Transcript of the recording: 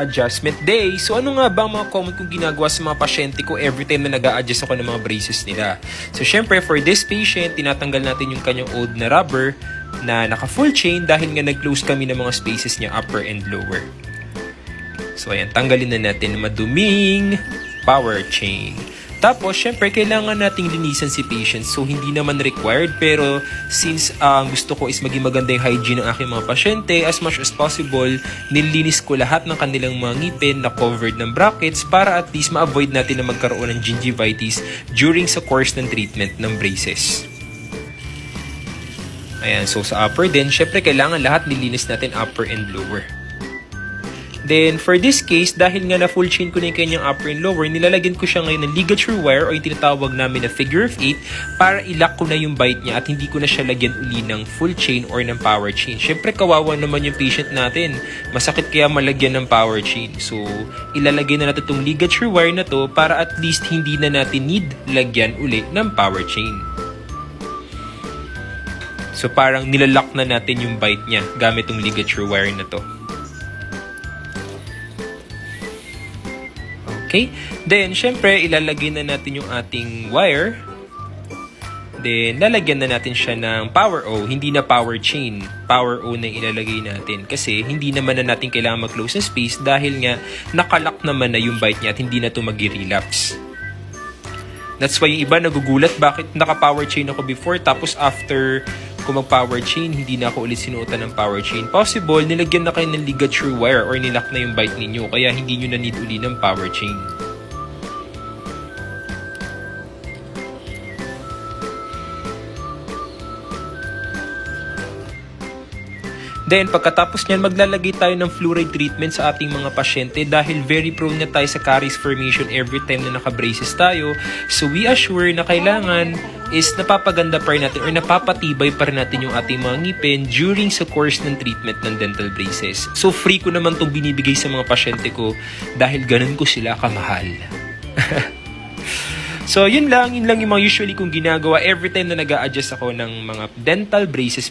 adjustment day. So ano nga ba ang mga common kong ginagawa sa mga pasyente ko every time na nag-a-adjust ako ng mga braces nila? So syempre for this patient, tinatanggal natin yung kanyang old na rubber na naka full chain dahil nga nag-close kami ng mga spaces niya upper and lower. So ayan, tanggalin na natin na maduming power chain. Tapos, syempre, kailangan nating linisan si patient. So, hindi naman required. Pero, since gusto ko is maging maganda yung hygiene ng aking mga pasyente, as much as possible, nilinis ko lahat ng kanilang mga ngipin na covered ng brackets para at least ma-avoid natin na magkaroon ng gingivitis during sa course ng treatment ng braces. Ayan, so sa upper din, syempre, kailangan lahat nilinis natin upper and lower. Then, for this case, dahil nga na full chain ko na yung kanyang upper and lower, nilalagyan ko siya ngayon ng ligature wire o yung tinatawag namin na figure of 8 para ilock ko na yung bite niya at hindi ko na siya lagyan uli ng full chain or ng power chain. Syempre, kawawa naman yung patient natin. Masakit kaya malagyan ng power chain. So, ilalagay na natin itong ligature wire na to para at least hindi na natin need lagyan uli ng power chain. So, parang nilalock na natin yung bite niya gamit yung ligature wire na to. Okay? Then, syempre, ilalagay na natin yung ating wire. Then, lalagyan na natin siya ng power O, hindi na power chain. Power O na ilalagay natin. Kasi, hindi naman na natin kailangan mag-close ng space dahil nga, nakalock naman na yung bite niya at hindi na ito mag-relapse. That's why yung iba nagugulat, bakit naka-power chain ako before, tapos after ko mag-power chain, hindi na ako ulit sinuotan ng power chain. Possible, nilagyan na kayo ng ligature wire or nilock na yung bite ninyo, kaya hindi nyo na need uli ng power chain. Then, pagkatapos niyan, maglalagay tayo ng fluoride treatment sa ating mga pasyente dahil very prone na tayo sa caries formation every time na naka-braces tayo. So, we assure na kailangan is napapaganda pa rin natin or napapatibay pa rin natin yung ating mga ngipin during sa course ng treatment ng dental braces. So, free ko naman itong binibigay sa mga pasyente ko dahil ganun ko sila kamahal. So, yun lang yung mga usually kong ginagawa every time na nag-a-adjust ako ng mga dental braces